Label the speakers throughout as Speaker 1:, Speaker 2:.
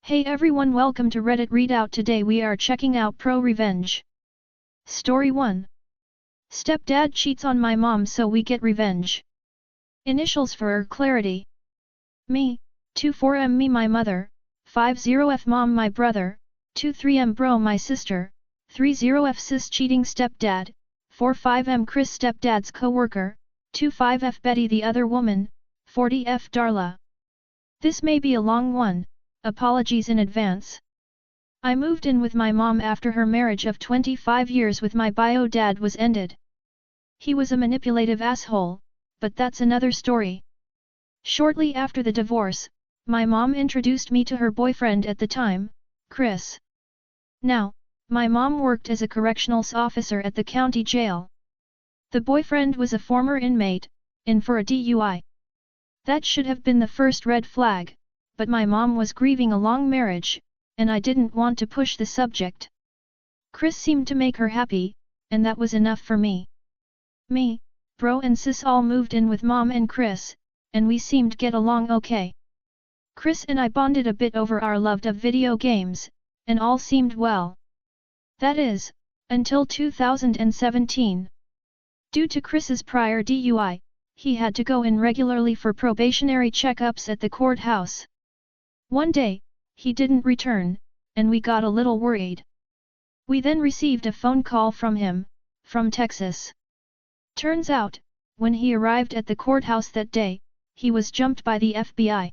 Speaker 1: Hey everyone, welcome to Reddit Readout. Today we are checking out ProRevenge. Story 1. Stepdad cheats on my mom so we get revenge. Initials for clarity. Me, 24M me my mother, 50F mom my brother, 23M bro my sister, 30F sis cheating stepdad, 45M Chris stepdad's co-worker, 25F Betty the other woman, 40F Darla. This may be a long one. Apologies in advance. I moved in with my mom after her marriage of 25 years with my bio dad was ended. He was a manipulative asshole, but that's another story. Shortly after the divorce, my mom introduced me to her boyfriend at the time, Chris. Now, my mom worked as a correctional officer at the county jail. The boyfriend was a former inmate, in for a DUI. That should have been the first red flag. But my mom was grieving a long marriage, and I didn't want to push the subject. Chris seemed to make her happy, and that was enough for me. Me, bro and sis all moved in with mom and Chris, and we seemed get along okay. Chris and I bonded a bit over our love of video games, and all seemed well. That is, until 2017. Due to Chris's prior DUI, he had to go in regularly for probationary checkups at the courthouse. One day, he didn't return, and we got a little worried. We then received a phone call from him, from Texas. Turns out, when he arrived at the courthouse that day, he was jumped by the FBI.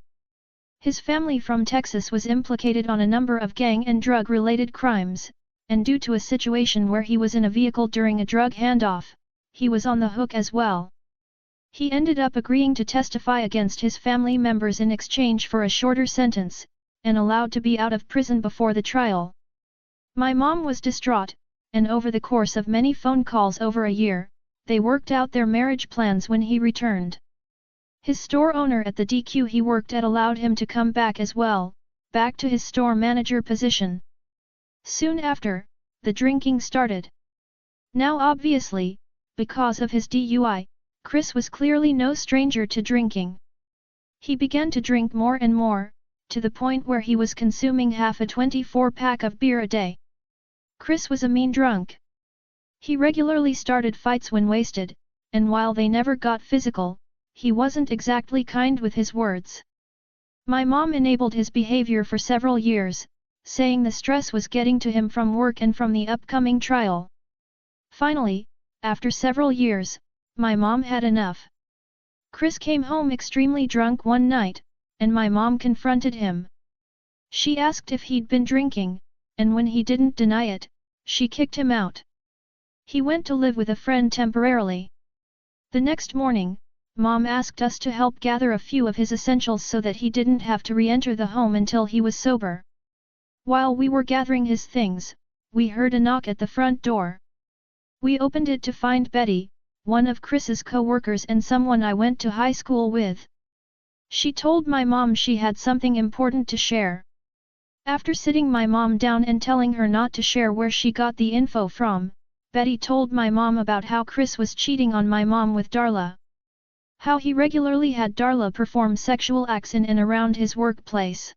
Speaker 1: His family from Texas was implicated on a number of gang and drug-related crimes, and due to a situation where he was in a vehicle during a drug handoff, he was on the hook as well. He ended up agreeing to testify against his family members in exchange for a shorter sentence, and allowed to be out of prison before the trial. My mom was distraught, and over the course of many phone calls over a year, they worked out their marriage plans when he returned. His store owner at the DQ he worked at allowed him to come back as well, back to his store manager position. Soon after, the drinking started. Now obviously, because of his DUI, Chris was clearly no stranger to drinking. He began to drink more and more, to the point where he was consuming half a 24-pack of beer a day. Chris was a mean drunk. He regularly started fights when wasted, and while they never got physical, he wasn't exactly kind with his words. My mom enabled his behavior for several years, saying the stress was getting to him from work and from the upcoming trial. Finally, after several years, my mom had enough. Chris came home extremely drunk one night, and my mom confronted him. She asked if he'd been drinking, and when he didn't deny it, she kicked him out. He went to live with a friend temporarily. The next morning, Mom asked us to help gather a few of his essentials so that he didn't have to re-enter the home until he was sober. While we were gathering his things, we heard a knock at the front door. We opened it to find Betty, one of Chris's co-workers and someone I went to high school with. She told my mom she had something important to share. After sitting my mom down and telling her not to share where she got the info from, Betty told my mom about how Chris was cheating on my mom with Darla. How he regularly had Darla perform sexual acts in and around his workplace.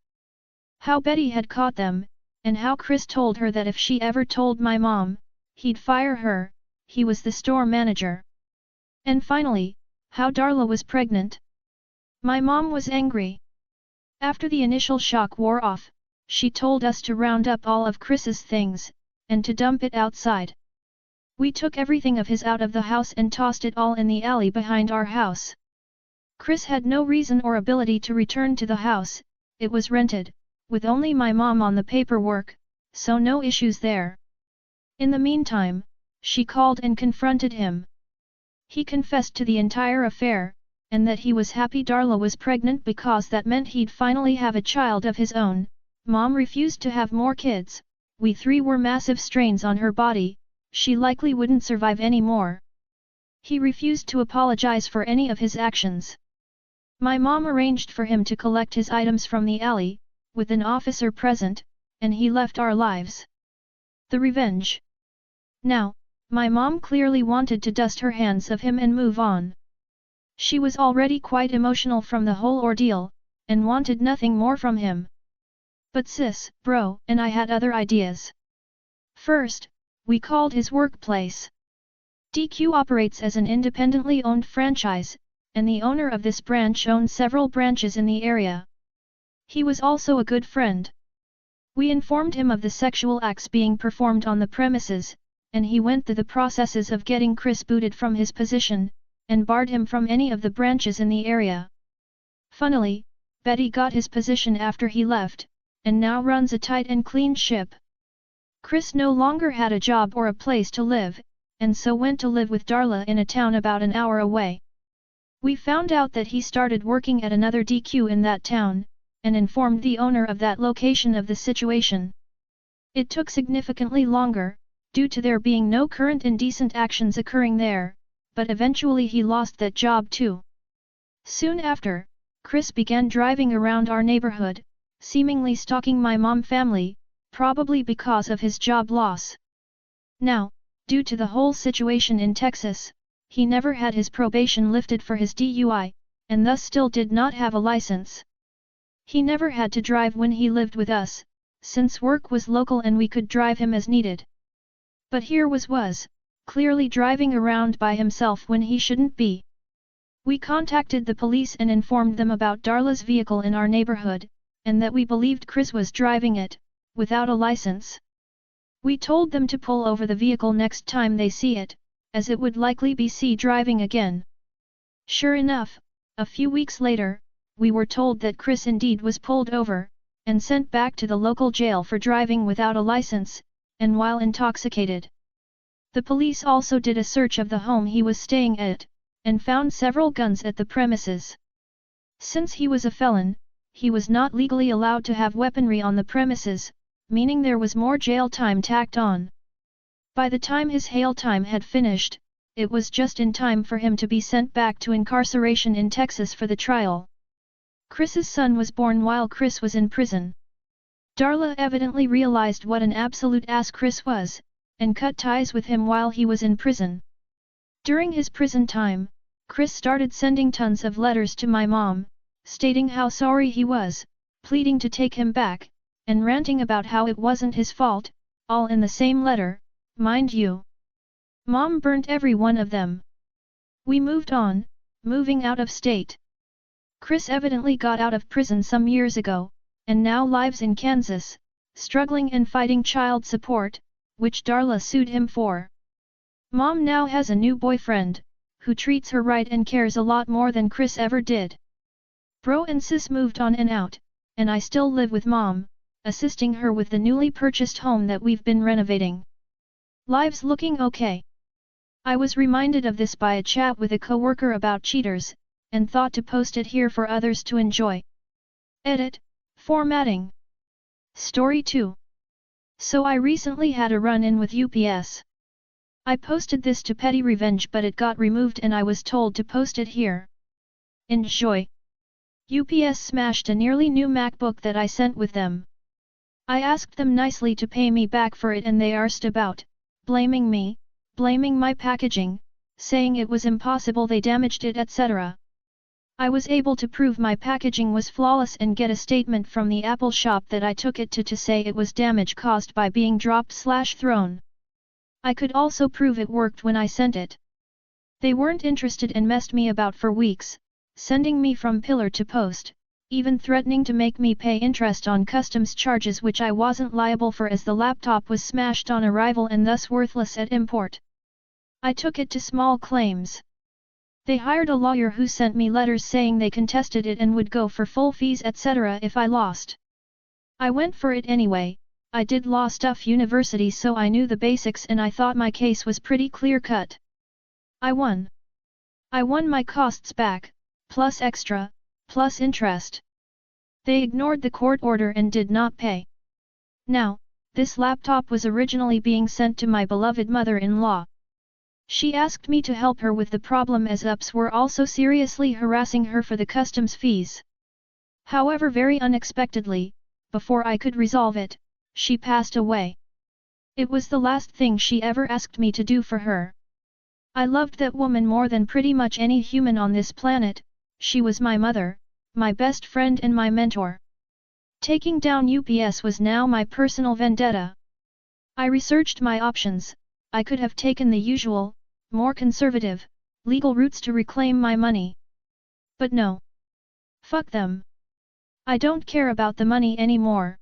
Speaker 1: How Betty had caught them, and how Chris told her that if she ever told my mom, he'd fire her. He was the store manager. And finally, how Darla was pregnant. My mom was angry. After the initial shock wore off, she told us to round up all of Chris's things, and to dump it outside. We took everything of his out of the house and tossed it all in the alley behind our house. Chris had no reason or ability to return to the house, it was rented, with only my mom on the paperwork, so no issues there. In the meantime, she called and confronted him. He confessed to the entire affair, and that he was happy Darla was pregnant because that meant he'd finally have a child of his own. Mom refused to have more kids, we three were massive strains on her body, she likely wouldn't survive anymore. He refused to apologize for any of his actions. My mom arranged for him to collect his items from the alley, with an officer present, and he left our lives. The revenge. Now, my mom clearly wanted to dust her hands of him and move on. She was already quite emotional from the whole ordeal, and wanted nothing more from him. But sis, bro, and I had other ideas. First, we called his workplace. DQ operates as an independently owned franchise, and the owner of this branch owned several branches in the area. He was also a good friend. We informed him of the sexual acts being performed on the premises, and he went through the processes of getting Chris booted from his position, and barred him from any of the branches in the area. Funnily, Betty got his position after he left, and now runs a tight and clean ship. Chris no longer had a job or a place to live, and so went to live with Darla in a town about an hour away. We found out that he started working at another DQ in that town, and informed the owner of that location of the situation. It took significantly longer, due to there being no current indecent actions occurring there, but eventually he lost that job too. Soon after, Chris began driving around our neighborhood, seemingly stalking my mom family, probably because of his job loss. Now, due to the whole situation in Texas, he never had his probation lifted for his DUI, and thus still did not have a license. He never had to drive when he lived with us, since work was local and we could drive him as needed. But here was, clearly driving around by himself when he shouldn't be. We contacted the police and informed them about Darla's vehicle in our neighborhood, and that we believed Chris was driving it, without a license. We told them to pull over the vehicle next time they see it, as it would likely be seen driving again. Sure enough, a few weeks later, we were told that Chris indeed was pulled over, and sent back to the local jail for driving without a license, and while intoxicated. The police also did a search of the home he was staying at, and found several guns at the premises. Since he was a felon, he was not legally allowed to have weaponry on the premises, meaning there was more jail time tacked on. By the time his jail time had finished, it was just in time for him to be sent back to incarceration in Texas for the trial. Chris's son was born while Chris was in prison. Darla evidently realized what an absolute ass Chris was, and cut ties with him while he was in prison. During his prison time, Chris started sending tons of letters to my mom, stating how sorry he was, pleading to take him back, and ranting about how it wasn't his fault, all in the same letter, mind you. Mom burnt every one of them. We moved on, moving out of state. Chris evidently got out of prison some years ago, and now lives in Kansas, struggling and fighting child support, which Darla sued him for. Mom now has a new boyfriend, who treats her right and cares a lot more than Chris ever did. Bro and sis moved on and out, and I still live with Mom, assisting her with the newly purchased home that we've been renovating. Life's looking okay. I was reminded of this by a chat with a coworker about cheaters, and thought to post it here for others to enjoy. Edit, formatting. Story 2. So I recently had a run-in with UPS. I posted this to Petty Revenge but it got removed and I was told to post it here. Enjoy. UPS smashed a nearly new MacBook that I sent with them. I asked them nicely to pay me back for it and they arsed about, blaming me, blaming my packaging, saying it was impossible they damaged it etc. I was able to prove my packaging was flawless and get a statement from the Apple shop that I took it to say it was damage caused by being dropped/thrown. I could also prove it worked when I sent it. They weren't interested and messed me about for weeks, sending me from pillar to post, even threatening to make me pay interest on customs charges which I wasn't liable for as the laptop was smashed on arrival and thus worthless at import. I took it to small claims. They hired a lawyer who sent me letters saying they contested it and would go for full fees etc. if I lost. I went for it anyway. I did law stuff university so I knew the basics and I thought my case was pretty clear-cut. I won. I won my costs back, plus extra, plus interest. They ignored the court order and did not pay. Now, this laptop was originally being sent to my beloved mother-in-law. She asked me to help her with the problem as UPS were also seriously harassing her for the customs fees. However, very unexpectedly, before I could resolve it, she passed away. It was the last thing she ever asked me to do for her. I loved that woman more than pretty much any human on this planet. She was my mother, my best friend and my mentor. Taking down UPS was now my personal vendetta. I researched my options. I could have taken the usual, more conservative, legal routes to reclaim my money. But no. Fuck them. I don't care about the money anymore.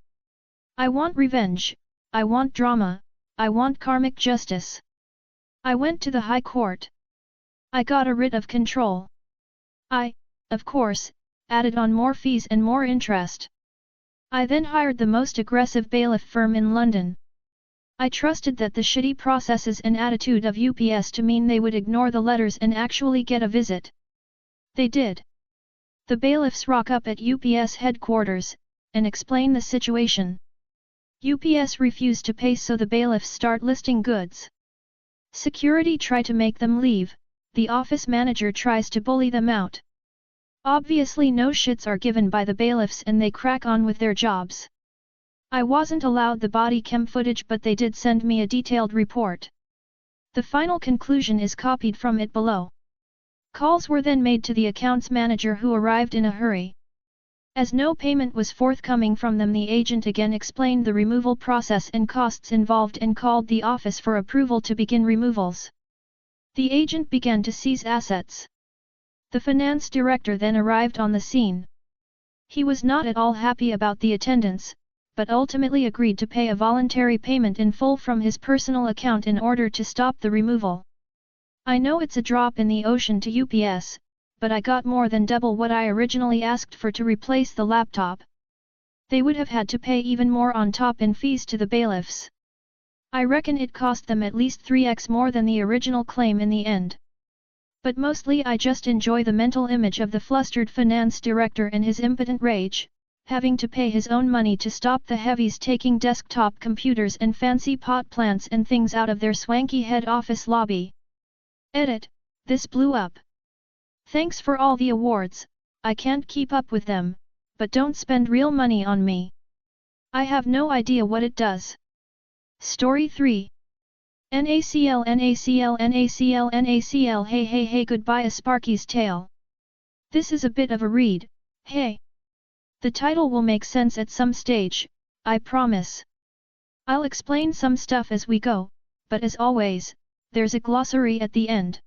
Speaker 1: I want revenge, I want drama, I want karmic justice. I went to the High Court. I got a writ of control. I, of course, added on more fees and more interest. I then hired the most aggressive bailiff firm in London. I trusted that the shitty processes and attitude of UPS to mean they would ignore the letters and actually get a visit. They did. The bailiffs rock up at UPS headquarters, and explain the situation. UPS refuse to pay, so the bailiffs start listing goods. Security try to make them leave, the office manager tries to bully them out. Obviously no shits are given by the bailiffs and they crack on with their jobs. I wasn't allowed the body cam footage, but they did send me a detailed report. The final conclusion is copied from it below. Calls were then made to the accounts manager, who arrived in a hurry. As no payment was forthcoming from them, the agent again explained the removal process and costs involved and called the office for approval to begin removals. The agent began to seize assets. The finance director then arrived on the scene. He was not at all happy about the attendance, but ultimately agreed to pay a voluntary payment in full from his personal account in order to stop the removal. I know it's a drop in the ocean to UPS, but I got more than double what I originally asked for to replace the laptop. They would have had to pay even more on top in fees to the bailiffs. I reckon it cost them at least 3x more than the original claim in the end. But mostly I just enjoy the mental image of the flustered finance director and his impotent rage, having to pay his own money to stop the heavies taking desktop computers and fancy pot plants and things out of their swanky head office lobby. Edit, this blew up. Thanks for all the awards, I can't keep up with them, but don't spend real money on me. I have no idea what it does. Story 3. NACL NACL NACL NACL Hey hey hey, goodbye a Sparky's Tale. This is a bit of a read, hey. The title will make sense at some stage, I promise. I'll explain some stuff as we go, but as always, there's a glossary at the end.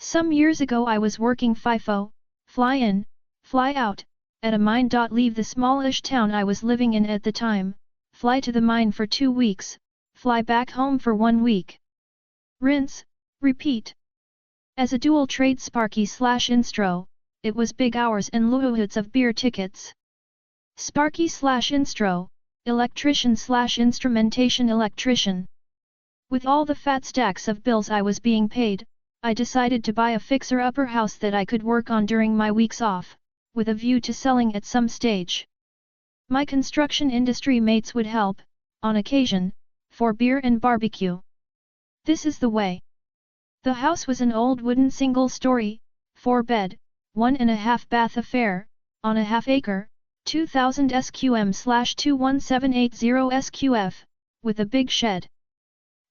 Speaker 1: Some years ago I was working FIFO, fly in, fly out, at a mine. Leave the smallish town I was living in at the time, fly to the mine for 2 weeks, fly back home for 1 week. Rinse, repeat. As a dual trade Sparky/Instro, it was big hours and loads of beer tickets. Sparky/Instro, electrician/instrumentation electrician. With all the fat stacks of bills I was being paid, I decided to buy a fixer-upper house that I could work on during my weeks off, with a view to selling at some stage. My construction industry mates would help, on occasion, for beer and barbecue. This is the way. The house was an old wooden single-story, 4-bed, 1.5 bath affair, on a half-acre, 2000 SQM/21780 SQF, with a big shed.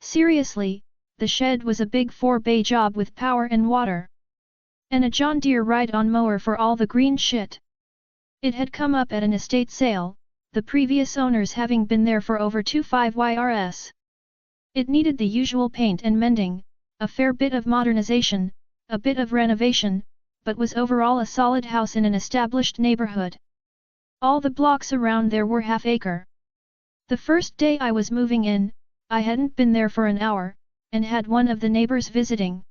Speaker 1: Seriously, the shed was a big 4-bay job with power and water. And a John Deere ride-on mower for all the green shit. It had come up at an estate sale, the previous owners having been there for over 25 years. It needed the usual paint and mending, a fair bit of modernization, a bit of renovation, but was overall a solid house in an established neighborhood. All the blocks around there were half-acre. The first day I was moving in, I hadn't been there for an hour, and had one of the neighbors visiting.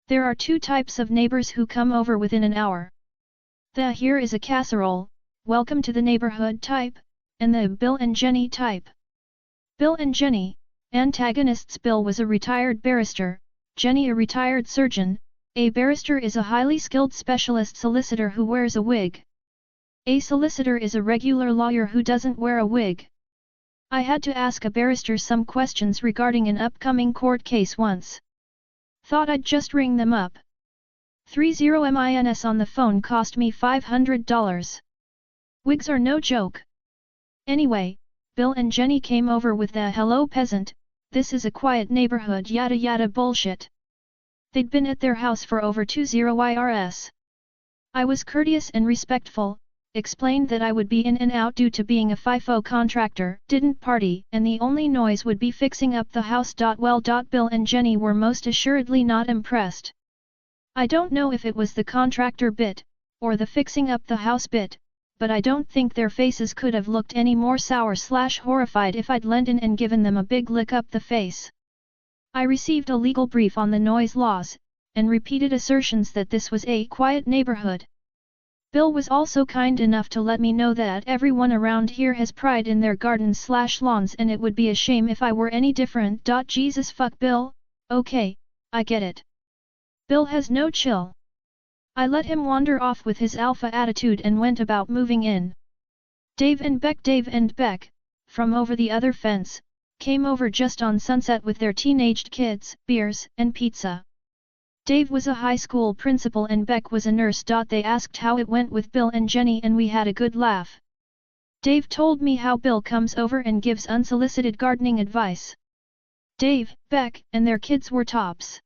Speaker 1: There are 2 types of neighbors who come over within an hour. The "here is a casserole, welcome to the neighborhood" type, and the "Bill and Jenny" type. Bill and Jenny, antagonists. Bill was a retired barrister, Jenny a retired surgeon. A barrister is a highly skilled specialist solicitor who wears a wig. A solicitor is a regular lawyer who doesn't wear a wig. I had to ask a barrister some questions regarding an upcoming court case once. Thought I'd just ring them up. 30 mins on the phone cost me $500. Wigs are no joke. Anyway, Bill and Jenny came over with the "hello peasant, this is a quiet neighborhood" yada yada bullshit. They'd been at their house for over 20 years. I was courteous and respectful, explained that I would be in and out due to being a FIFO contractor, didn't party, and the only noise would be fixing up the house. Well, Bill and Jenny were most assuredly not impressed. I don't know if it was the contractor bit, or the fixing up the house bit, but I don't think their faces could have looked any more sour/horrified if I'd leant in and given them a big lick up the face. I received a legal brief on the noise laws, and repeated assertions that this was a quiet neighborhood. Bill was also kind enough to let me know that everyone around here has pride in their gardens/lawns and it would be a shame if I were any different. Jesus fuck Bill, okay, I get it. Bill has no chill. I let him wander off with his alpha attitude and went about moving in. Dave and Beck, from over the other fence, came over just on sunset with their teenaged kids, beers, and pizza. Dave was a high school principal and Beck was a nurse. They asked how it went with Bill and Jenny and we had a good laugh. Dave told me how Bill comes over and gives unsolicited gardening advice. Dave, Beck, and their kids were tops.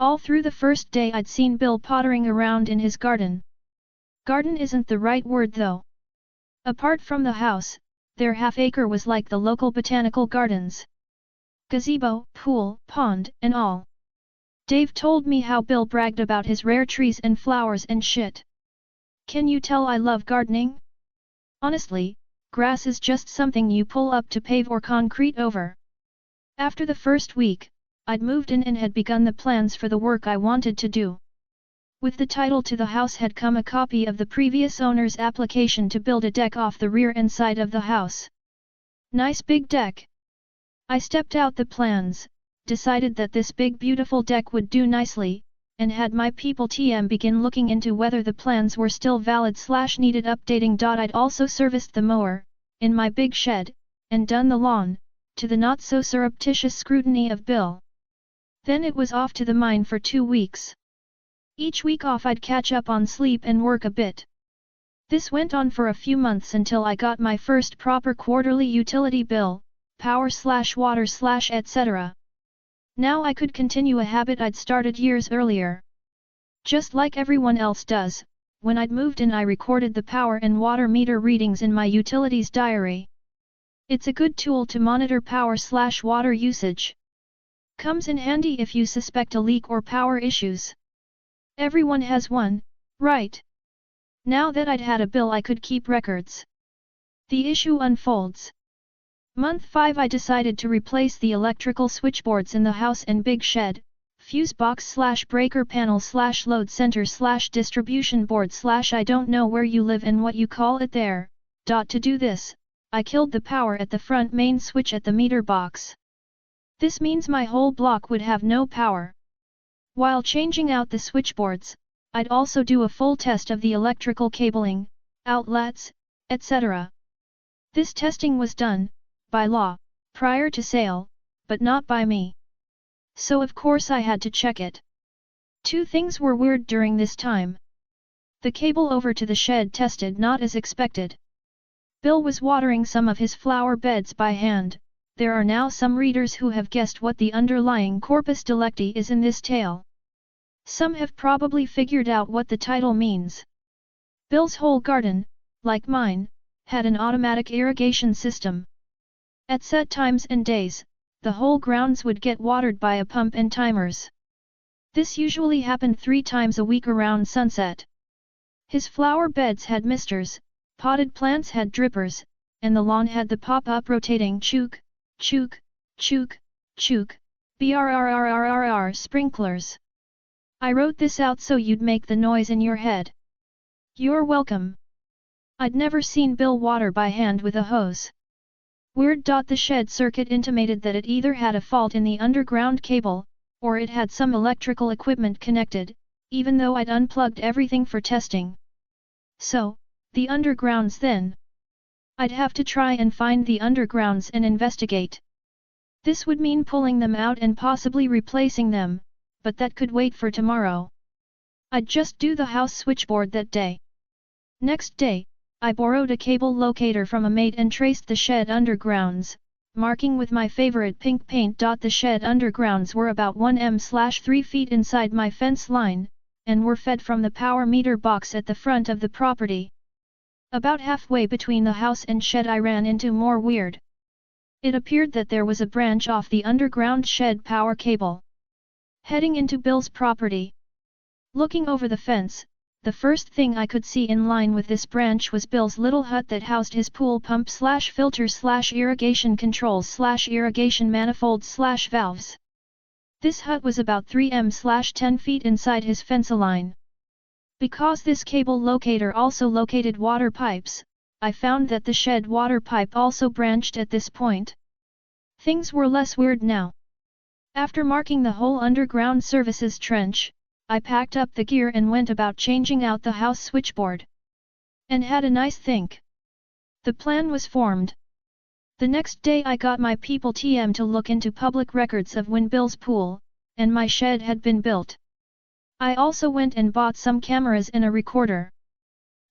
Speaker 1: All through the first day I'd seen Bill pottering around in his garden. Garden isn't the right word though. Apart from the house, their half-acre was like the local botanical gardens. Gazebo, pool, pond, and all. Dave told me how Bill bragged about his rare trees and flowers and shit. Can you tell I love gardening? Honestly, grass is just something you pull up to pave or concrete over. After the first week, I'd moved in and had begun the plans for the work I wanted to do. With the title to the house had come a copy of the previous owner's application to build a deck off the rear and side of the house. Nice big deck. I stepped out the plans, decided that this big beautiful deck would do nicely, and had my people begin looking into whether the plans were still valid/needed updating. I'd also serviced the mower, in my big shed, and done the lawn, to the not-so-surreptitious scrutiny of Bill. Then it was off to the mine for 2 weeks. Each week off I'd catch up on sleep and work a bit. This went on for a few months until I got my first proper quarterly utility bill, power/water/etc. Now I could continue a habit I'd started years earlier. Just like everyone else does, when I'd moved in I recorded the power and water meter readings in my utilities diary. It's a good tool to monitor power/water usage. Comes in handy if you suspect a leak or power issues. Everyone has one, right? Now that I'd had a bill I could keep records. The issue unfolds. Month 5 I decided to replace the electrical switchboards in the house and big shed, fuse box/breaker panel/load center/distribution board/ I don't know where you live and what you call it there. To do this, I killed the power at the front main switch at the meter box. This means my whole block would have no power. While changing out the switchboards, I'd also do a full test of the electrical cabling, outlets, etc. This testing was done, by law, prior to sale, but not by me. So of course I had to check it. 2 things were weird during this time. The cable over to the shed tested not as expected. Bill was watering some of his flower beds by hand. There are now some readers who have guessed what the underlying corpus delicti is in this tale. Some have probably figured out what the title means. Bill's whole garden, like mine, had an automatic irrigation system. At set times and days, the whole grounds would get watered by a pump and timers. This usually happened 3 times a week around sunset. His flower beds had misters, potted plants had drippers, and the lawn had the pop-up rotating chook, chook, chook, chook, brrrrrrrr sprinklers. I wrote this out so you'd make the noise in your head. You're welcome. I'd never seen Bill water by hand with a hose. Weird. The shed circuit intimated that it either had a fault in the underground cable, or it had some electrical equipment connected, even though I'd unplugged everything for testing. So, the undergrounds then. I'd have to try and find the undergrounds and investigate. This would mean pulling them out and possibly replacing them, but that could wait for tomorrow. I'd just do the house switchboard that day. Next day, I borrowed a cable locator from a mate and traced the shed undergrounds, marking with my favorite pink paint. The shed undergrounds were about 1m/3 feet inside my fence line, and were fed from the power meter box at the front of the property. About halfway between the house and shed I ran into more weird. It appeared that there was a branch off the underground shed power cable, heading into Bill's property. Looking over the fence, the first thing I could see in line with this branch was Bill's little hut that housed his pool pump slash filter slash irrigation controls slash irrigation manifolds slash valves. This hut was about 3 slash 10 feet inside his fence line. Because this cable locator also located water pipes, I found that the shed water pipe also branched at this point. Things were less weird now. After marking the whole underground services trench, I packed up the gear and went about changing out the house switchboard. And had a nice think. The plan was formed. The next day I got my people TM to look into public records of when Bill's pool and my shed had been built. I also went and bought some cameras and a recorder.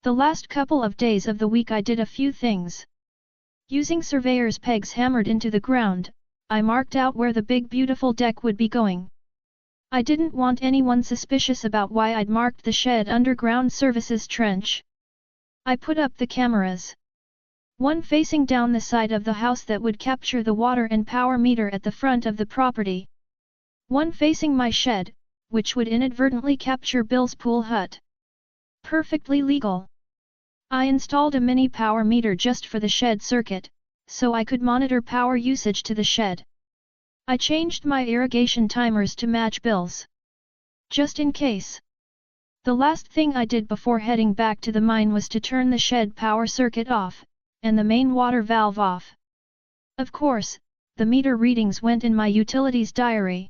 Speaker 1: The last couple of days of the week I did a few things. Using surveyor's pegs hammered into the ground, I marked out where the big beautiful deck would be going. I didn't want anyone suspicious about why I'd marked the shed underground services trench. I put up the cameras. One facing down the side of the house that would capture the water and power meter at the front of the property. One facing my shed, which would inadvertently capture Bill's pool hut. Perfectly legal. I installed a mini power meter just for the shed circuit, so I could monitor power usage to the shed. I changed my irrigation timers to match Bill's. Just in case. The last thing I did before heading back to the mine was to turn the shed power circuit off, and the main water valve off. Of course, the meter readings went in my utilities diary.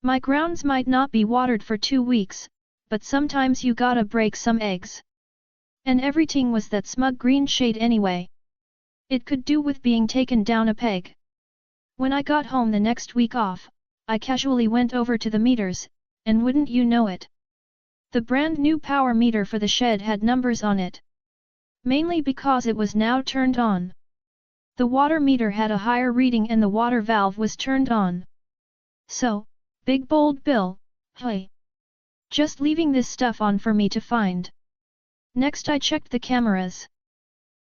Speaker 1: My grounds might not be watered for 2 weeks, but sometimes you gotta break some eggs. And everything was that smug green shade anyway. It could do with being taken down a peg. When I got home the next week off, I casually went over to the meters, and wouldn't you know it, the brand new power meter for the shed had numbers on it. Mainly because it was now turned on. The water meter had a higher reading and the water valve was turned on. So, big bold Bill, hey. Just leaving this stuff on for me to find. Next I checked the cameras.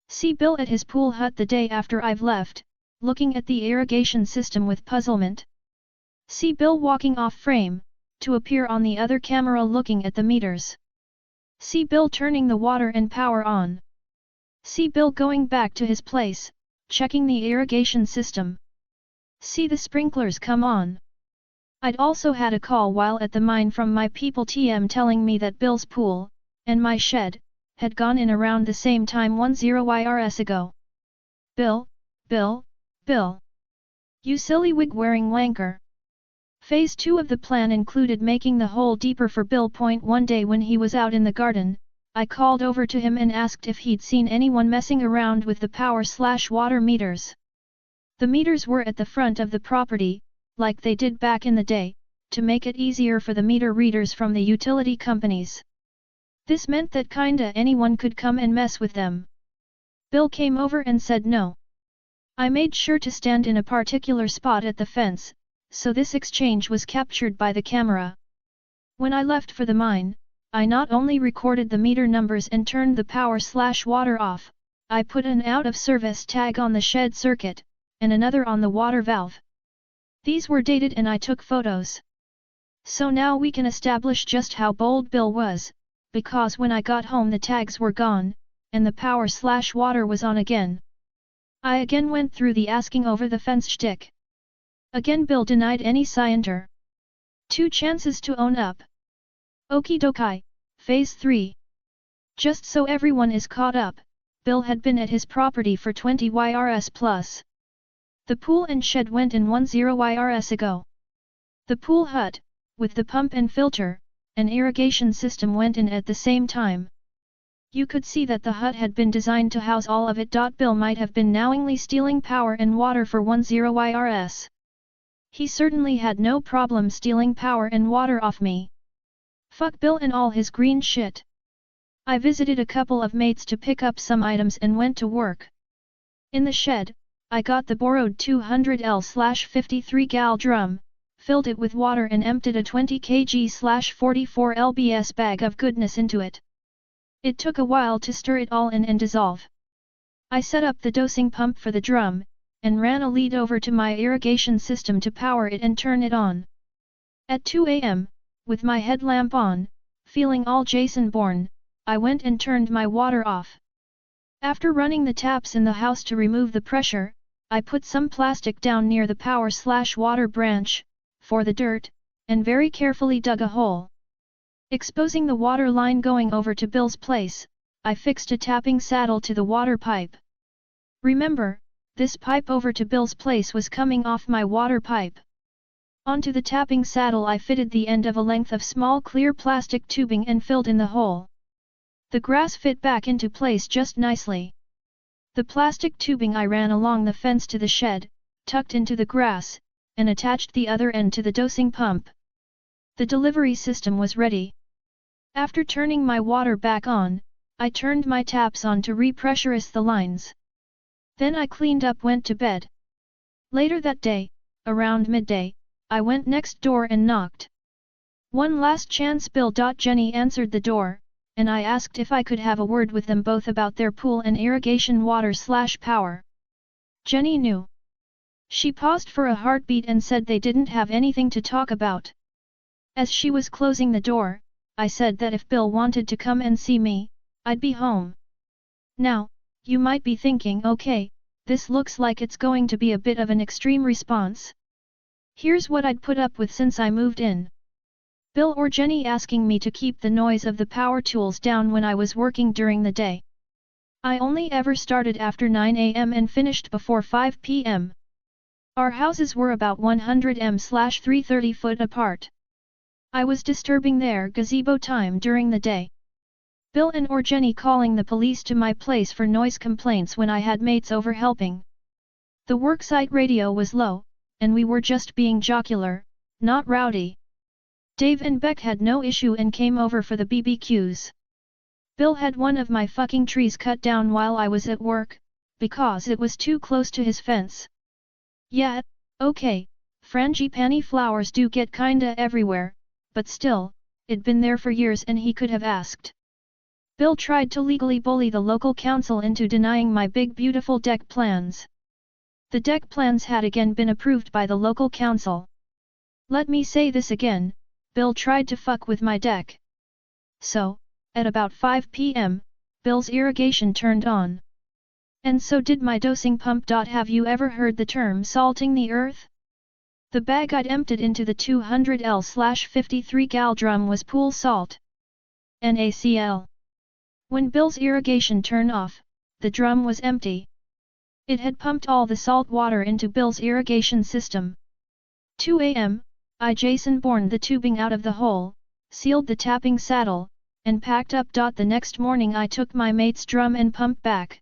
Speaker 1: See Bill at his pool hut the day after I've left, looking at the irrigation system with puzzlement. See Bill walking off frame, to appear on the other camera looking at the meters. See Bill turning the water and power on. See Bill going back to his place, checking the irrigation system. See the sprinklers come on. I'd also had a call while at the mine from my people TM telling me that Bill's pool, and my shed, had gone in around the same time 10 YRS ago. Bill. You silly wig-wearing wanker. Phase 2 of the plan included making the hole deeper for Bill. One day when he was out in the garden, I called over to him and asked if he'd seen anyone messing around with the power/water meters. The meters were at the front of the property, like they did back in the day, to make it easier for the meter readers from the utility companies. This meant that kinda anyone could come and mess with them. Bill came over and said no. I made sure to stand in a particular spot at the fence, so this exchange was captured by the camera. When I left for the mine, I not only recorded the meter numbers and turned the power/water off, I put an out-of-service tag on the shed circuit, and another on the water valve. These were dated and I took photos. So now we can establish just how bold Bill was, because when I got home the tags were gone, and the power/water was on again. I again went through the asking over the fence shtick. Again Bill denied any scienter. 2 chances to own up. Okie dokie, Phase 3. Just so everyone is caught up, Bill had been at his property for 20 YRS plus. The pool and shed went in 10 YRS ago. The pool hut, with the pump and filter, and irrigation system went in at the same time. You could see that the hut had been designed to house all of it. Bill might have been knowingly stealing power and water for 10 YRS. He certainly had no problem stealing power and water off me. Fuck Bill and all his green shit. I visited a couple of mates to pick up some items and went to work. In the shed, I got the borrowed 200L/53 gal drum, filled it with water and emptied a 20 kg/44 lbs bag of goodness into it. It took a while to stir it all in and dissolve. I set up the dosing pump for the drum, and ran a lead over to my irrigation system to power it and turn it on. At 2 a.m., with my headlamp on, feeling all Jason born, I went and turned my water off. After running the taps in the house to remove the pressure, I put some plastic down near the power/water branch, for the dirt, and very carefully dug a hole. Exposing the water line going over to Bill's place, I fixed a tapping saddle to the water pipe. Remember, this pipe over to Bill's place was coming off my water pipe. Onto the tapping saddle I fitted the end of a length of small clear plastic tubing and filled in the hole. The grass fit back into place just nicely. The plastic tubing I ran along the fence to the shed, tucked into the grass, and attached the other end to the dosing pump. The delivery system was ready. After turning my water back on, I turned my taps on to repressurize the lines. Then I cleaned up, went to bed. Later that day, around midday, I went next door and knocked. One last chance. Bill. Jenny answered the door, and I asked if I could have a word with them both about their pool and irrigation water/power. Jenny knew. She paused for a heartbeat and said they didn't have anything to talk about. As she was closing the door, I said that if Bill wanted to come and see me, I'd be home. Now, you might be thinking, okay, this looks like it's going to be a bit of an extreme response. Here's what I'd put up with since I moved in. Bill or Jenny asking me to keep the noise of the power tools down when I was working during the day. I only ever started after 9 a.m. and finished before 5 p.m. Our houses were about 100 m/330 foot apart. I was disturbing their gazebo time during the day. Bill and or Jenny calling the police to my place for noise complaints when I had mates over helping. The worksite radio was low, and we were just being jocular, not rowdy. Dave and Beck had no issue and came over for the BBQs. Bill had one of my fucking trees cut down while I was at work, because it was too close to his fence. Yeah, okay, frangipani flowers do get kinda everywhere, but still, it'd been there for years and he could have asked. Bill tried to legally bully the local council into denying my big beautiful deck plans. The deck plans had again been approved by the local council. Let me say this again, Bill tried to fuck with my deck. So, at about 5 p.m., Bill's irrigation turned on. And so did my dosing pump. Have you ever heard the term salting the earth? The bag I'd emptied into the 200L/53 gal drum was pool salt. NaCl. When Bill's irrigation turned off, the drum was empty. It had pumped all the salt water into Bill's irrigation system. 2 a.m., I Jason borned the tubing out of the hole, sealed the tapping saddle, and packed up. The next morning I took my mate's drum and pump back.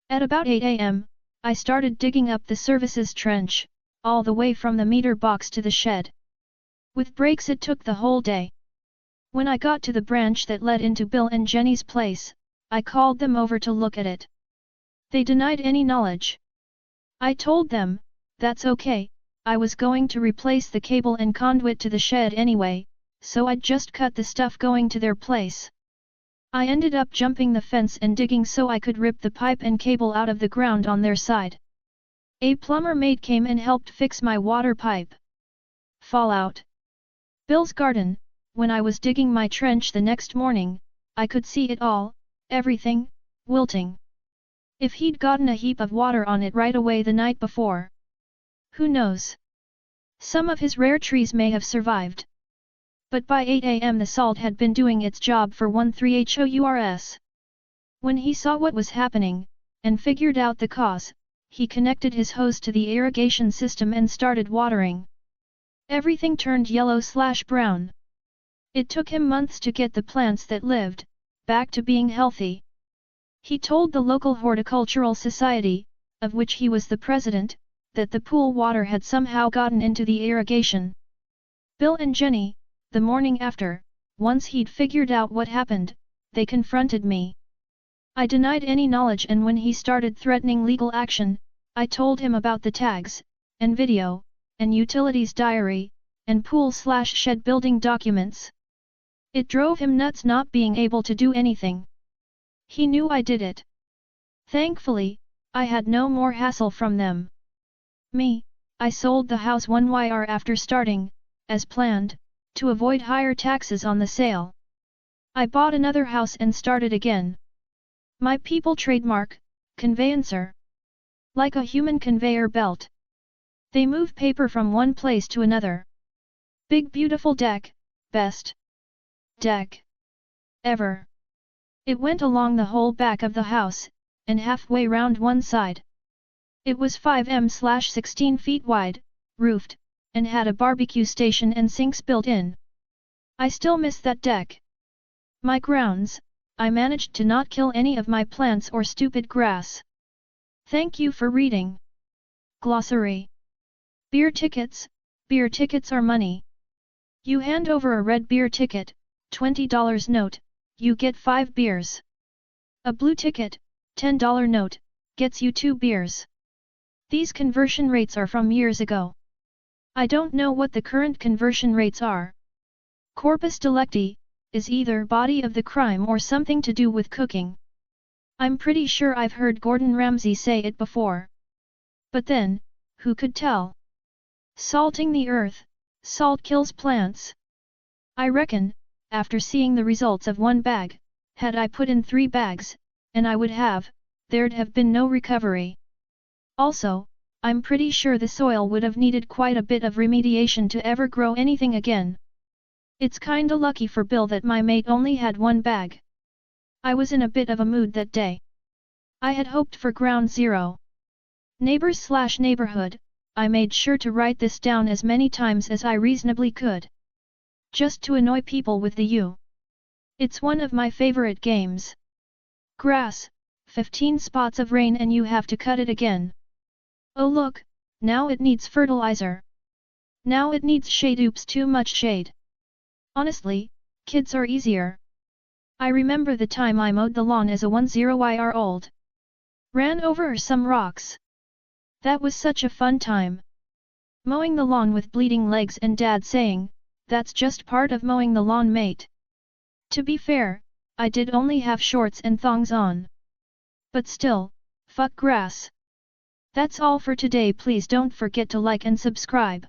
Speaker 1: At about 8 a.m., I started digging up the services trench, all the way from the meter box to the shed. With breaks it took the whole day. When I got to the branch that led into Bill and Jenny's place, I called them over to look at it. They denied any knowledge. I told them, that's okay, I was going to replace the cable and conduit to the shed anyway, so I'd just cut the stuff going to their place. I ended up jumping the fence and digging so I could rip the pipe and cable out of the ground on their side. A plumber mate came and helped fix my water pipe. Fallout. Bill's garden. When I was digging my trench the next morning, I could see it all, everything, wilting. If he'd gotten a heap of water on it right away the night before. Who knows? Some of his rare trees may have survived. But by 8 a.m. the salt had been doing its job for 13hours. When he saw what was happening, and figured out the cause, he connected his hose to the irrigation system and started watering. Everything turned yellow/brown. It took him months to get the plants that lived back to being healthy. He told the local horticultural society, of which he was the president, that the pool water had somehow gotten into the irrigation. Bill and Jenny, the morning after, once he'd figured out what happened, they confronted me. I denied any knowledge, and when he started threatening legal action, I told him about the tags, and video, and utilities diary, and pool/shed building documents. It drove him nuts not being able to do anything. He knew I did it. Thankfully, I had no more hassle from them. I sold the house 1 year after starting, as planned, to avoid higher taxes on the sale. I bought another house and started again. My people trademark, conveyancer. Like a human conveyor belt. They move paper from one place to another. Big beautiful deck, best deck ever. It went along the whole back of the house, and halfway round one side. It was 5m/16 feet wide, roofed, and had a barbecue station and sinks built in. I still miss that deck. My grounds, I managed to not kill any of my plants or stupid grass. Thank you for reading. Glossary. Beer tickets are money. You hand over a red beer ticket, $20 note, you get 5 beers. A blue ticket, $10 note, gets you 2 beers. These conversion rates are from years ago. I don't know what the current conversion rates are. Corpus delicti is either body of the crime or something to do with cooking. I'm pretty sure I've heard Gordon Ramsay say it before. But then, who could tell? Salting the earth, salt kills plants. I reckon, after seeing the results of 1 bag, had I put in 3 bags, and there'd have been no recovery. Also, I'm pretty sure the soil would have needed quite a bit of remediation to ever grow anything again. It's kinda lucky for Bill that my mate only had 1 bag. I was in a bit of a mood that day. I had hoped for ground zero. Neighbors/neighborhood, I made sure to write this down as many times as I reasonably could. Just to annoy people with the U. It's one of my favorite games. Grass, 15 spots of rain and you have to cut it again. Oh look, now it needs fertilizer. Now it needs shade. Oops, too much shade. Honestly, kids are easier. I remember the time I mowed the lawn as a 10-year-old. Ran over some rocks. That was such a fun time. Mowing the lawn with bleeding legs and Dad saying, "That's just part of mowing the lawn, mate." To be fair, I did only have shorts and thongs on. But still, fuck grass. That's all for today. Please don't forget to like and subscribe.